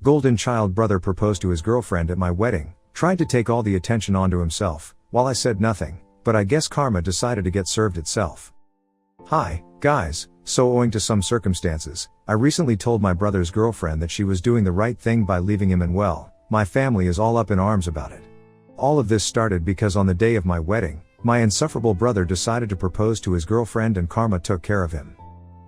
golden child brother proposed to his girlfriend at my wedding, tried to take all the attention onto himself, while I said nothing, but I guess karma decided to get served itself. Hi, guys, so owing to some circumstances, I recently told my brother's girlfriend that she was doing the right thing by leaving him, and well, my family is all up in arms about it. All of this started because on the day of my wedding, my insufferable brother decided to propose to his girlfriend and karma took care of him.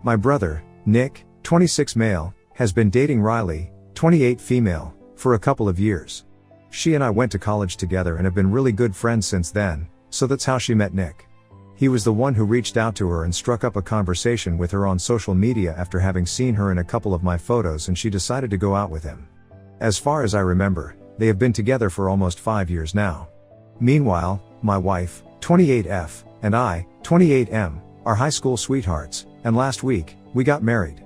My brother, Nick, 26 male, has been dating Riley, 28 female, for a couple of years. She and I went to college together and have been really good friends since then, so that's how she met Nick. He was the one who reached out to her and struck up a conversation with her on social media after having seen her in a couple of my photos, and she decided to go out with him. As far as I remember, they have been together for almost 5 years now. Meanwhile, my wife, 28F, and I, 28M, are high school sweethearts, and last week, we got married.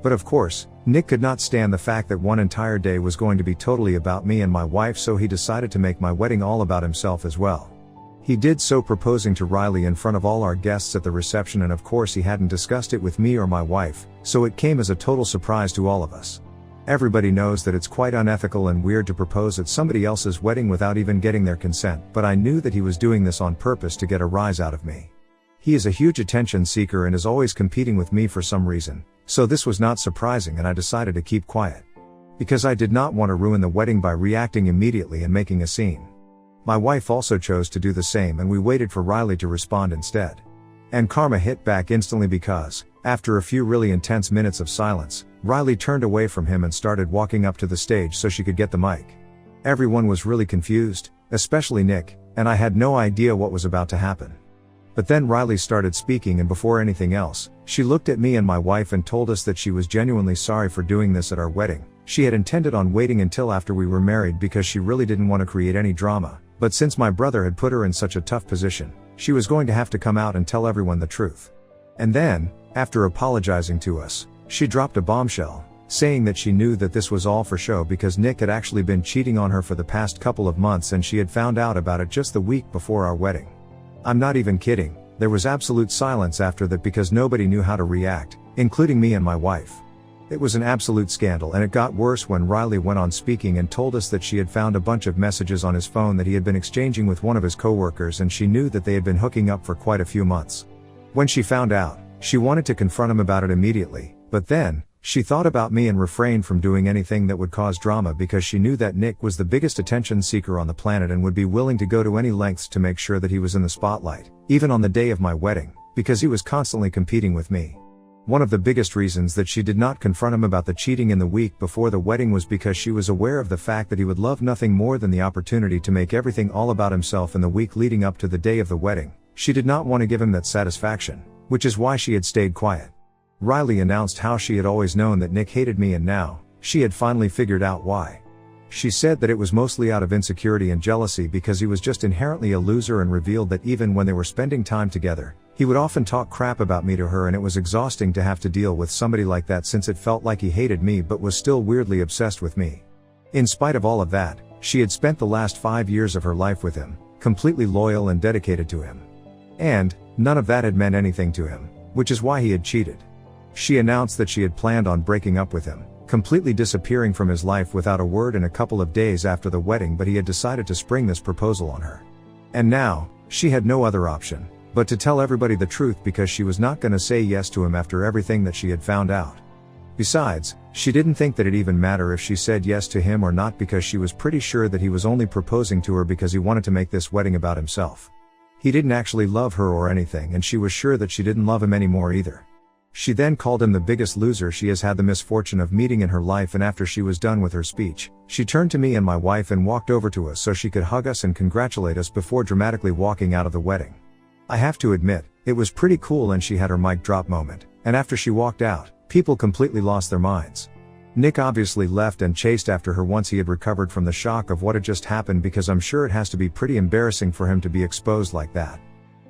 But of course, Nick could not stand the fact that one entire day was going to be totally about me and my wife, so he decided to make my wedding all about himself as well. He did so proposing to Riley in front of all our guests at the reception, and of course he hadn't discussed it with me or my wife, so it came as a total surprise to all of us. Everybody knows that it's quite unethical and weird to propose at somebody else's wedding without even getting their consent, but I knew that he was doing this on purpose to get a rise out of me. He is a huge attention seeker and is always competing with me for some reason, so this was not surprising, and I decided to keep quiet. Because I did not want to ruin the wedding by reacting immediately and making a scene. My wife also chose to do the same, and we waited for Riley to respond instead. And karma hit back instantly because, after a few really intense minutes of silence, Riley turned away from him and started walking up to the stage so she could get the mic. Everyone was really confused, especially Nick, and I had no idea what was about to happen. But then Riley started speaking, and before anything else, she looked at me and my wife and told us that she was genuinely sorry for doing this at our wedding. She had intended on waiting until after we were married because she really didn't want to create any drama, but since my brother had put her in such a tough position, she was going to have to come out and tell everyone the truth. And then, after apologizing to us, she dropped a bombshell, saying that she knew that this was all for show because Nick had actually been cheating on her for the past couple of months, and she had found out about it just the week before our wedding. I'm not even kidding, there was absolute silence after that because nobody knew how to react, including me and my wife. It was an absolute scandal, and it got worse when Riley went on speaking and told us that she had found a bunch of messages on his phone that he had been exchanging with one of his coworkers, and she knew that they had been hooking up for quite a few months. When she found out, she wanted to confront him about it immediately, but then, she thought about me and refrained from doing anything that would cause drama because she knew that Nick was the biggest attention seeker on the planet and would be willing to go to any lengths to make sure that he was in the spotlight, even on the day of my wedding, because he was constantly competing with me. One of the biggest reasons that she did not confront him about the cheating in the week before the wedding was because she was aware of the fact that he would love nothing more than the opportunity to make everything all about himself in the week leading up to the day of the wedding. She did not want to give him that satisfaction, which is why she had stayed quiet. Riley announced how she had always known that Nick hated me, and now, she had finally figured out why. She said that it was mostly out of insecurity and jealousy because he was just inherently a loser, and revealed that even when they were spending time together, he would often talk crap about me to her, and it was exhausting to have to deal with somebody like that since it felt like he hated me but was still weirdly obsessed with me. In spite of all of that, she had spent the last 5 years of her life with him, completely loyal and dedicated to him. And, none of that had meant anything to him, which is why he had cheated. She announced that she had planned on breaking up with him, completely disappearing from his life without a word in a couple of days after the wedding, but he had decided to spring this proposal on her. And now, she had no other option but to tell everybody the truth because she was not going to say yes to him after everything that she had found out. Besides, she didn't think that it even mattered if she said yes to him or not because she was pretty sure that he was only proposing to her because he wanted to make this wedding about himself. He didn't actually love her or anything, and she was sure that she didn't love him anymore either. She then called him the biggest loser she has had the misfortune of meeting in her life, and after she was done with her speech, she turned to me and my wife and walked over to us so she could hug us and congratulate us before dramatically walking out of the wedding. I have to admit, it was pretty cool, and she had her mic drop moment, and after she walked out, people completely lost their minds. Nick obviously left and chased after her once he had recovered from the shock of what had just happened, because I'm sure it has to be pretty embarrassing for him to be exposed like that.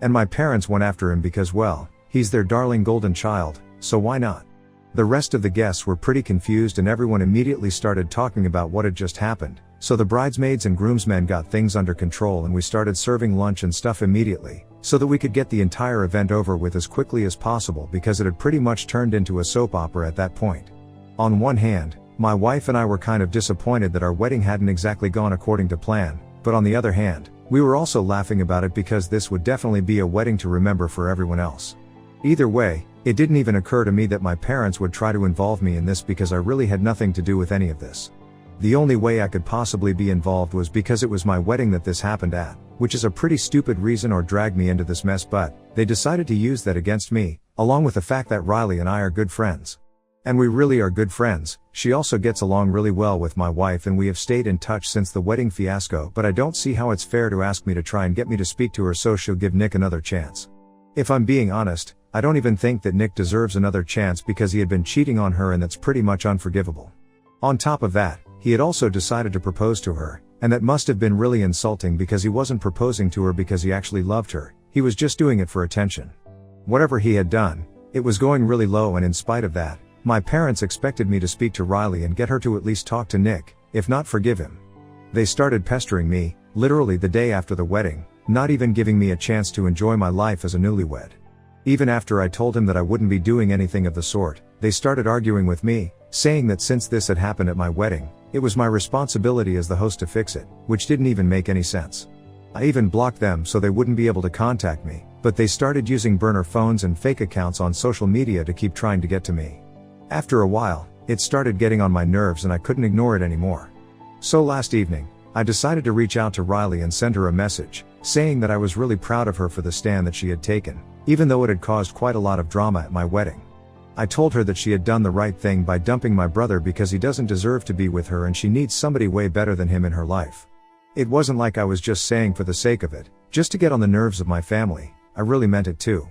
And my parents went after him because, well, he's their darling golden child, so why not? The rest of the guests were pretty confused, and everyone immediately started talking about what had just happened, so the bridesmaids and groomsmen got things under control, and we started serving lunch and stuff immediately, so that we could get the entire event over with as quickly as possible because it had pretty much turned into a soap opera at that point. On one hand, My wife and I were kind of disappointed that our wedding hadn't exactly gone according to plan, but on the other hand, we were also laughing about it because this would definitely be a wedding to remember for everyone else. Either way, it didn't even occur to me that my parents would try to involve me in this because I really had nothing to do with any of this. The only way I could possibly be involved was because it was my wedding that this happened at, which is a pretty stupid reason or drag me into this mess, but they decided to use that against me, along with the fact that Riley and I are good friends. And we really are good friends. She also gets along really well with my wife and we have stayed in touch since the wedding fiasco, but I don't see how it's fair to ask me to try and get me to speak to her so she'll give Nick another chance. If I'm being honest, I don't even think that Nick deserves another chance because he had been cheating on her and that's pretty much unforgivable. On top of that, he had also decided to propose to her, and that must have been really insulting because he wasn't proposing to her because he actually loved her, he was just doing it for attention. Whatever he had done, it was going really low, and in spite of that, my parents expected me to speak to Riley and get her to at least talk to Nick, if not forgive him. They started pestering me, literally the day after the wedding, not even giving me a chance to enjoy my life as a newlywed. Even after I told him that I wouldn't be doing anything of the sort, they started arguing with me, saying that since this had happened at my wedding, it was my responsibility as the host to fix it, which didn't even make any sense. I even blocked them so they wouldn't be able to contact me, but they started using burner phones and fake accounts on social media to keep trying to get to me. After a while, it started getting on my nerves and I couldn't ignore it anymore. So last evening, I decided to reach out to Riley and send her a message, saying that I was really proud of her for the stand that she had taken, even though it had caused quite a lot of drama at my wedding. I told her that she had done the right thing by dumping my brother because he doesn't deserve to be with her and she needs somebody way better than him in her life. It wasn't like I was just saying for the sake of it, just to get on the nerves of my family, I really meant it too.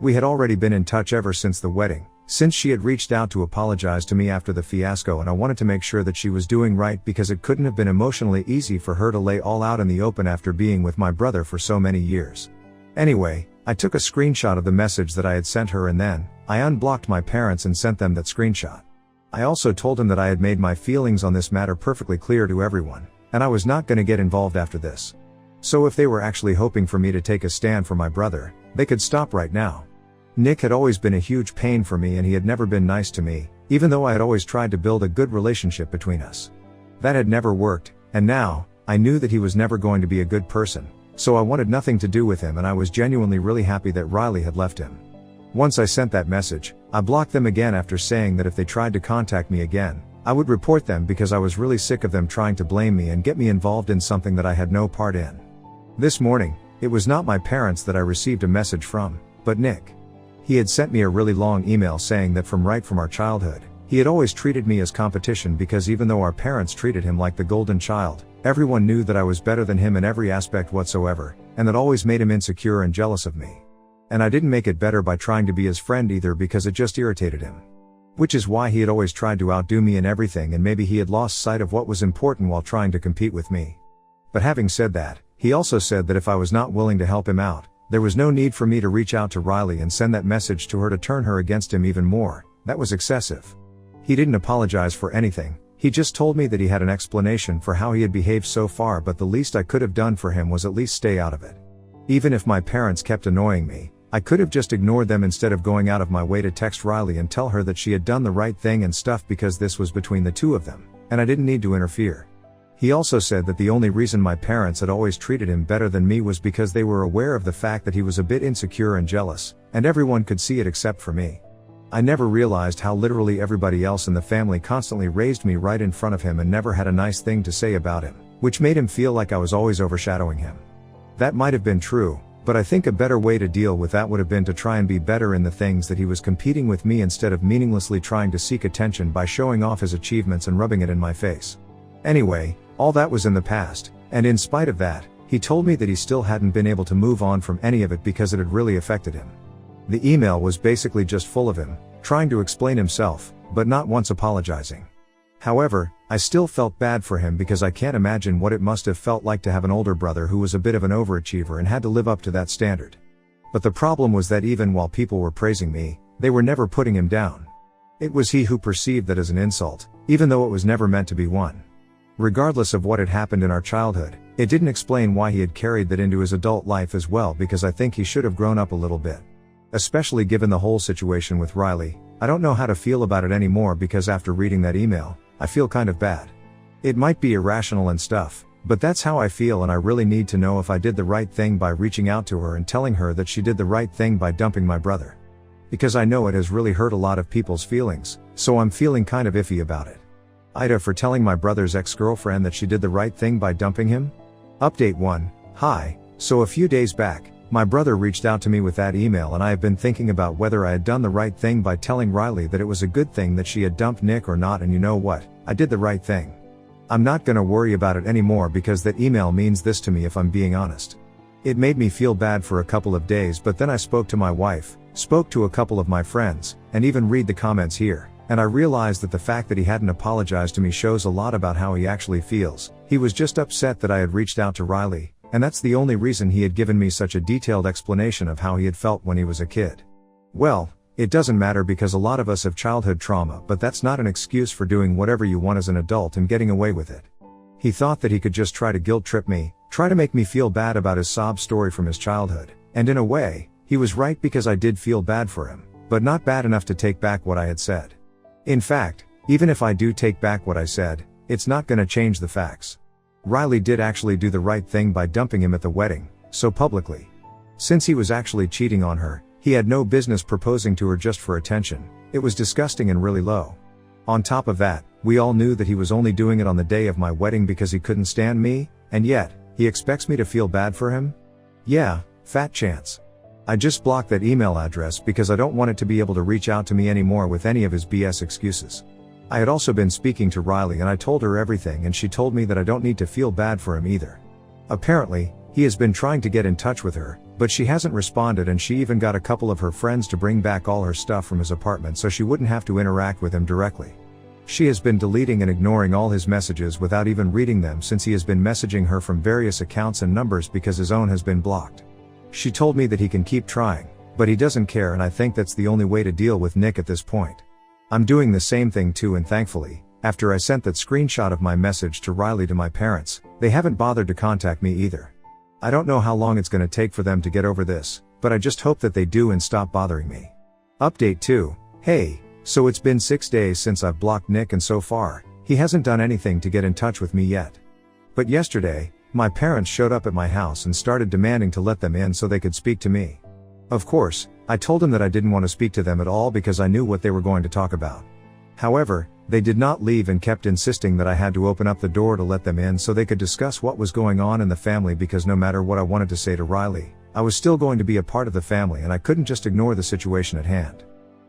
We had already been in touch ever since the wedding, since she had reached out to apologize to me after the fiasco, and I wanted to make sure that she was doing right because it couldn't have been emotionally easy for her to lay all out in the open after being with my brother for so many years. Anyway, I took a screenshot of the message that I had sent her and then, I unblocked my parents and sent them that screenshot. I also told them that I had made my feelings on this matter perfectly clear to everyone, and I was not going to get involved after this. So if they were actually hoping for me to take a stand for my brother, they could stop right now. Nick had always been a huge pain for me and he had never been nice to me, even though I had always tried to build a good relationship between us. That had never worked, and now, I knew that he was never going to be a good person, so I wanted nothing to do with him, and I was genuinely really happy that Riley had left him. Once I sent that message, I blocked them again after saying that if they tried to contact me again, I would report them because I was really sick of them trying to blame me and get me involved in something that I had no part in. This morning, it was not my parents that I received a message from, but Nick. He had sent me a really long email saying that from our childhood, he had always treated me as competition because even though our parents treated him like the golden child, everyone knew that I was better than him in every aspect whatsoever, and that always made him insecure and jealous of me. And I didn't make it better by trying to be his friend either because it just irritated him. Which is why he had always tried to outdo me in everything, and maybe he had lost sight of what was important while trying to compete with me. But having said that, he also said that if I was not willing to help him out, there was no need for me to reach out to Riley and send that message to her to turn her against him even more. That was excessive. He didn't apologize for anything, he just told me that he had an explanation for how he had behaved so far, but the least I could have done for him was at least stay out of it. Even if my parents kept annoying me, I could have just ignored them instead of going out of my way to text Riley and tell her that she had done the right thing and stuff because this was between the two of them, and I didn't need to interfere. He also said that the only reason my parents had always treated him better than me was because they were aware of the fact that he was a bit insecure and jealous, and everyone could see it except for me. I never realized how literally everybody else in the family constantly raised me right in front of him and never had a nice thing to say about him, which made him feel like I was always overshadowing him. That might have been true, but I think a better way to deal with that would have been to try and be better in the things that he was competing with me instead of meaninglessly trying to seek attention by showing off his achievements and rubbing it in my face. Anyway, all that was in the past, and in spite of that, he told me that he still hadn't been able to move on from any of it because it had really affected him. The email was basically just full of him, trying to explain himself, but not once apologizing. However, I still felt bad for him because I can't imagine what it must have felt like to have an older brother who was a bit of an overachiever and had to live up to that standard. But the problem was that even while people were praising me, they were never putting him down. It was he who perceived that as an insult, even though it was never meant to be one. Regardless of what had happened in our childhood, it didn't explain why he had carried that into his adult life as well, because I think he should have grown up a little bit. Especially given the whole situation with Riley, I don't know how to feel about it anymore because after reading that email, I feel kind of bad. It might be irrational and stuff, but that's how I feel, and I really need to know if I did the right thing by reaching out to her and telling her that she did the right thing by dumping my brother. Because I know it has really hurt a lot of people's feelings, so I'm feeling kind of iffy about it. Ida for telling my brother's ex-girlfriend that she did the right thing by dumping him? Update 1. Hi, so a few days back, my brother reached out to me with that email, and I have been thinking about whether I had done the right thing by telling Riley that it was a good thing that she had dumped Nick or not, and you know what? I did the right thing. I'm not gonna worry about it anymore because that email means this to me, if I'm being honest. It made me feel bad for a couple of days, but then I spoke to my wife, spoke to a couple of my friends, and even read the comments here, and I realized that the fact that he hadn't apologized to me shows a lot about how he actually feels. He was just upset that I had reached out to Riley, and that's the only reason he had given me such a detailed explanation of how he had felt when he was a kid. Well, it doesn't matter because a lot of us have childhood trauma, but that's not an excuse for doing whatever you want as an adult and getting away with it. He thought that he could just try to guilt trip me, try to make me feel bad about his sob story from his childhood, and in a way, he was right because I did feel bad for him, but not bad enough to take back what I had said. In fact, even if I do take back what I said, it's not gonna change the facts. Riley did actually do the right thing by dumping him at the wedding, so publicly. Since he was actually cheating on her, he had no business proposing to her just for attention. It was disgusting and really low. On top of that, we all knew that he was only doing it on the day of my wedding because he couldn't stand me, and yet, he expects me to feel bad for him? Yeah, fat chance. I just blocked that email address because I don't want it to be able to reach out to me anymore with any of his BS excuses. I had also been speaking to Riley and I told her everything, and she told me that I don't need to feel bad for him either. Apparently, he has been trying to get in touch with her, but she hasn't responded, and she even got a couple of her friends to bring back all her stuff from his apartment so she wouldn't have to interact with him directly. She has been deleting and ignoring all his messages without even reading them since he has been messaging her from various accounts and numbers because his own has been blocked. She told me that he can keep trying, but he doesn't care, and I think that's the only way to deal with Nick at this point. I'm doing the same thing too, and thankfully, after I sent that screenshot of my message to Riley to my parents, they haven't bothered to contact me either. I don't know how long it's gonna take for them to get over this, but I just hope that they do and stop bothering me. Update 2. Hey, so it's been 6 days since I've blocked Nick, and so far, he hasn't done anything to get in touch with me yet. But yesterday, my parents showed up at my house and started demanding to let them in so they could speak to me. Of course, I told them that I didn't want to speak to them at all because I knew what they were going to talk about. However, they did not leave and kept insisting that I had to open up the door to let them in so they could discuss what was going on in the family, because no matter what I wanted to say to Riley, I was still going to be a part of the family and I couldn't just ignore the situation at hand.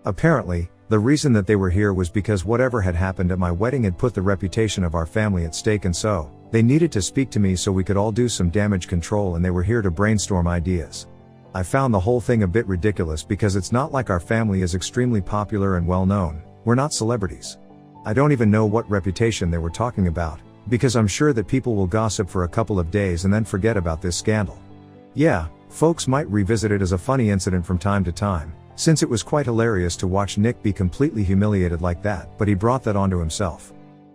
Apparently, the reason that they were here was because whatever had happened at my wedding had put the reputation of our family at stake, and so, they needed to speak to me so we could all do some damage control, and they were here to brainstorm ideas. I found the whole thing a bit ridiculous because it's not like our family is extremely popular and well known. We're not celebrities. I don't even know what reputation they were talking about, because I'm sure that people will gossip for a couple of days and then forget about this scandal. Yeah, folks might revisit it as a funny incident from time to time, since it was quite hilarious to watch Nick be completely humiliated like that, but he brought that onto himself.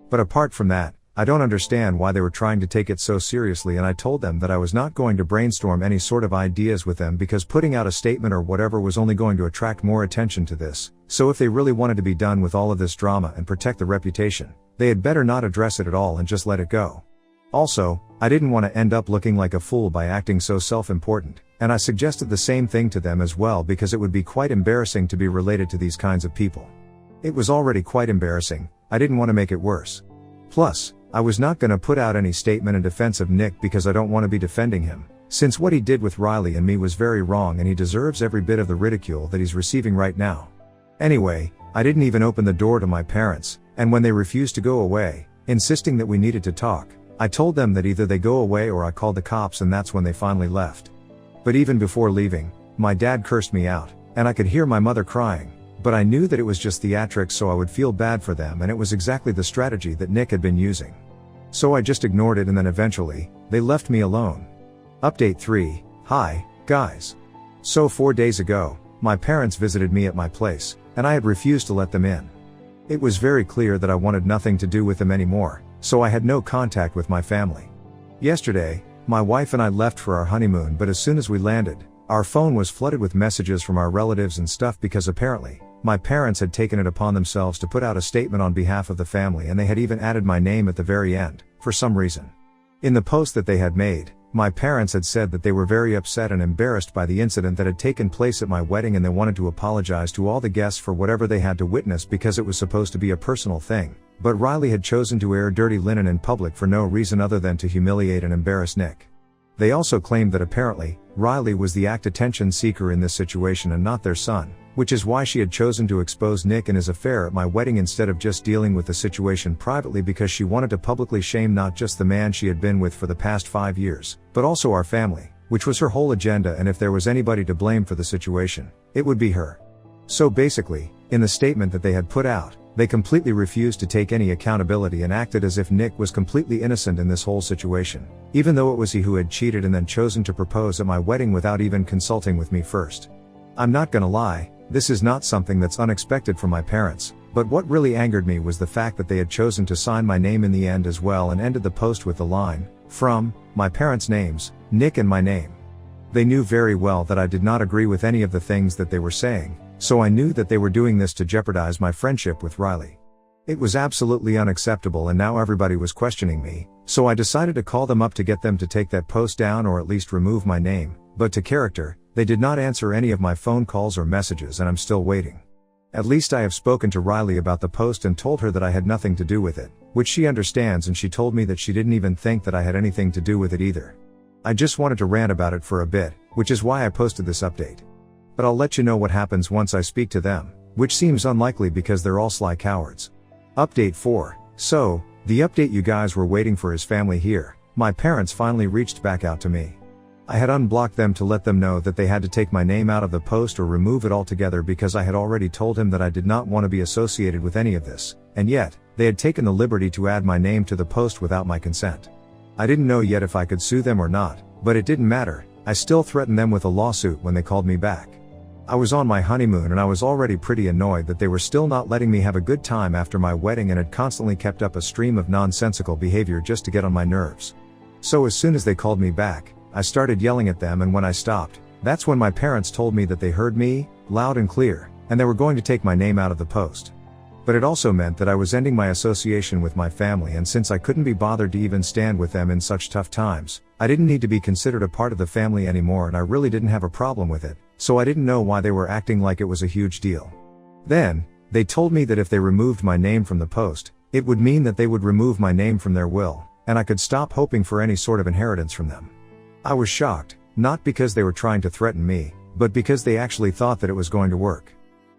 But apart from that, I don't understand why they were trying to take it so seriously, and I told them that I was not going to brainstorm any sort of ideas with them because putting out a statement or whatever was only going to attract more attention to this. So if they really wanted to be done with all of this drama and protect the reputation, they had better not address it at all and just let it go. Also, I didn't want to end up looking like a fool by acting so self-important, and I suggested the same thing to them as well because it would be quite embarrassing to be related to these kinds of people. It was already quite embarrassing, I didn't want to make it worse. Plus, I was not going to put out any statement in defense of Nick because I don't want to be defending him, since what he did with Riley and me was very wrong and he deserves every bit of the ridicule that he's receiving right now. Anyway, I didn't even open the door to my parents, and when they refused to go away, insisting that we needed to talk, I told them that either they go away or I called the cops, and that's when they finally left. But even before leaving, my dad cursed me out, and I could hear my mother crying, but I knew that it was just theatrics so I would feel bad for them, and it was exactly the strategy that Nick had been using. So I just ignored it, and then eventually, they left me alone. Update 3. Hi, guys. So 4 days ago, my parents visited me at my place, and I had refused to let them in. It was very clear that I wanted nothing to do with them anymore, so I had no contact with my family. Yesterday, my wife and I left for our honeymoon, but as soon as we landed, our phone was flooded with messages from our relatives and stuff because apparently, my parents had taken it upon themselves to put out a statement on behalf of the family, and they had even added my name at the very end, for some reason. In the post that they had made, my parents had said that they were very upset and embarrassed by the incident that had taken place at my wedding, and they wanted to apologize to all the guests for whatever they had to witness because it was supposed to be a personal thing, but Riley had chosen to air dirty linen in public for no reason other than to humiliate and embarrass Nick. They also claimed that apparently, Riley was the attention seeker in this situation and not their son, which is why she had chosen to expose Nick and his affair at my wedding instead of just dealing with the situation privately, because she wanted to publicly shame not just the man she had been with for the past 5 years, but also our family, which was her whole agenda, and if there was anybody to blame for the situation, it would be her. So basically, in the statement that they had put out, they completely refused to take any accountability and acted as if Nick was completely innocent in this whole situation, even though it was he who had cheated and then chosen to propose at my wedding without even consulting with me first. I'm not gonna lie, this is not something that's unexpected from my parents, but what really angered me was the fact that they had chosen to sign my name in the end as well, and ended the post with the line, "From my parents' names, Nick and my name." They knew very well that I did not agree with any of the things that they were saying, so I knew that they were doing this to jeopardize my friendship with Riley. It was absolutely unacceptable, and now everybody was questioning me, so I decided to call them up to get them to take that post down or at least remove my name, but to character, they did not answer any of my phone calls or messages, and I'm still waiting. At least I have spoken to Riley about the post and told her that I had nothing to do with it, which she understands, and she told me that she didn't even think that I had anything to do with it either. I just wanted to rant about it for a bit, which is why I posted this update. But I'll let you know what happens once I speak to them, which seems unlikely because they're all sly cowards. Update 4. So, the update you guys were waiting for is family here. My parents finally reached back out to me. I had unblocked them to let them know that they had to take my name out of the post or remove it altogether, because I had already told him that I did not want to be associated with any of this, and yet, they had taken the liberty to add my name to the post without my consent. I didn't know yet if I could sue them or not, but it didn't matter. I still threatened them with a lawsuit when they called me back. I was on my honeymoon, and I was already pretty annoyed that they were still not letting me have a good time after my wedding, and had constantly kept up a stream of nonsensical behavior just to get on my nerves. So as soon as they called me back, I started yelling at them, and when I stopped, that's when my parents told me that they heard me, loud and clear, and they were going to take my name out of the post. But it also meant that I was ending my association with my family, and since I couldn't be bothered to even stand with them in such tough times, I didn't need to be considered a part of the family anymore, and I really didn't have a problem with it, so I didn't know why they were acting like it was a huge deal. Then, they told me that if they removed my name from the post, it would mean that they would remove my name from their will, and I could stop hoping for any sort of inheritance from them. I was shocked, not because they were trying to threaten me, but because they actually thought that it was going to work.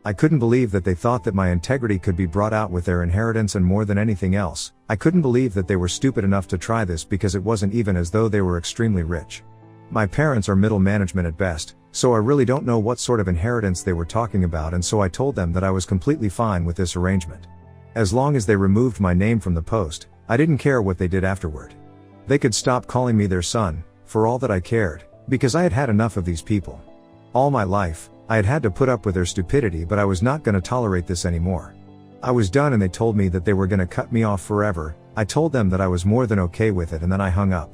I couldn't believe that they thought that my integrity could be brought out with their inheritance, and more than anything else, I couldn't believe that they were stupid enough to try this, because it wasn't even as though they were extremely rich. My parents are middle management at best, so I really don't know what sort of inheritance they were talking about, and so I told them that I was completely fine with this arrangement. As long as they removed my name from the post, I didn't care what they did afterward. They could stop calling me their son, for all that I cared, because I had had enough of these people. All my life, I had had to put up with their stupidity, but I was not going to tolerate this anymore. I was done, and they told me that they were going to cut me off forever. I told them that I was more than okay with it, and then I hung up.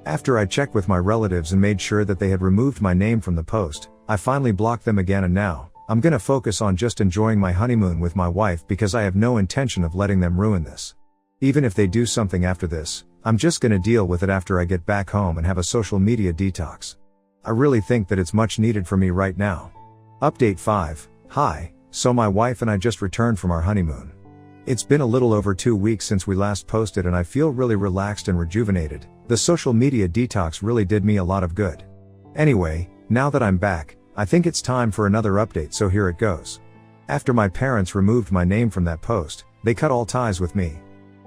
After I checked with my relatives and made sure that they had removed my name from the post, I finally blocked them again, and now, I'm gonna focus on just enjoying my honeymoon with my wife, because I have no intention of letting them ruin this. Even if they do something after this, I'm just gonna deal with it after I get back home and have a social media detox. I really think that it's much needed for me right now. Update 5. Hi, so my wife and I just returned from our honeymoon. It's been a little over 2 weeks since we last posted, and I feel really relaxed and rejuvenated. The social media detox really did me a lot of good. Anyway, now that I'm back, I think it's time for another update, so here it goes. After my parents removed my name from that post, they cut all ties with me.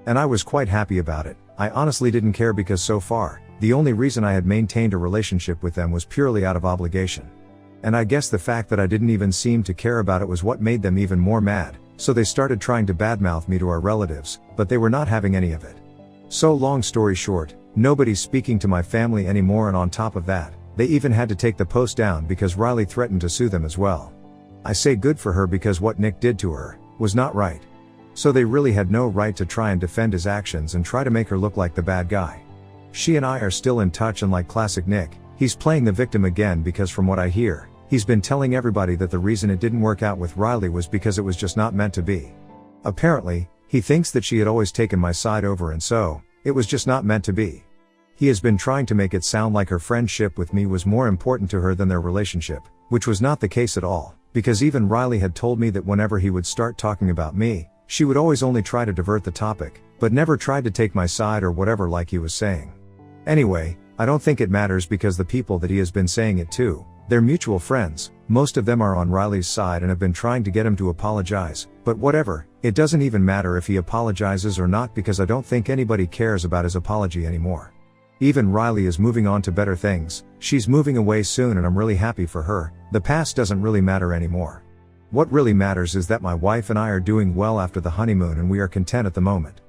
And I was quite happy about it. I honestly didn't care, because so far, the only reason I had maintained a relationship with them was purely out of obligation. And I guess the fact that I didn't even seem to care about it was what made them even more mad, so they started trying to badmouth me to our relatives, but they were not having any of it. So long story short, nobody's speaking to my family anymore, and on top of that, they even had to take the post down because Riley threatened to sue them as well. I say good for her, because what Nick did to her was not right. So they really had no right to try and defend his actions and try to make her look like the bad guy. She and I are still in touch, and like classic Nick, he's playing the victim again, because from what I hear, he's been telling everybody that the reason it didn't work out with Riley was because it was just not meant to be. Apparently, he thinks that she had always taken my side over and so, it was just not meant to be. He has been trying to make it sound like her friendship with me was more important to her than their relationship, which was not the case at all, because even Riley had told me that whenever he would start talking about me, she would always only try to divert the topic, but never tried to take my side or whatever like he was saying. Anyway, I don't think it matters because the people that he has been saying it to, they're mutual friends, most of them are on Riley's side and have been trying to get him to apologize, but whatever, it doesn't even matter if he apologizes or not because I don't think anybody cares about his apology anymore. Even Riley is moving on to better things, she's moving away soon and I'm really happy for her, the past doesn't really matter anymore. What really matters is that my wife and I are doing well after the honeymoon and we are content at the moment.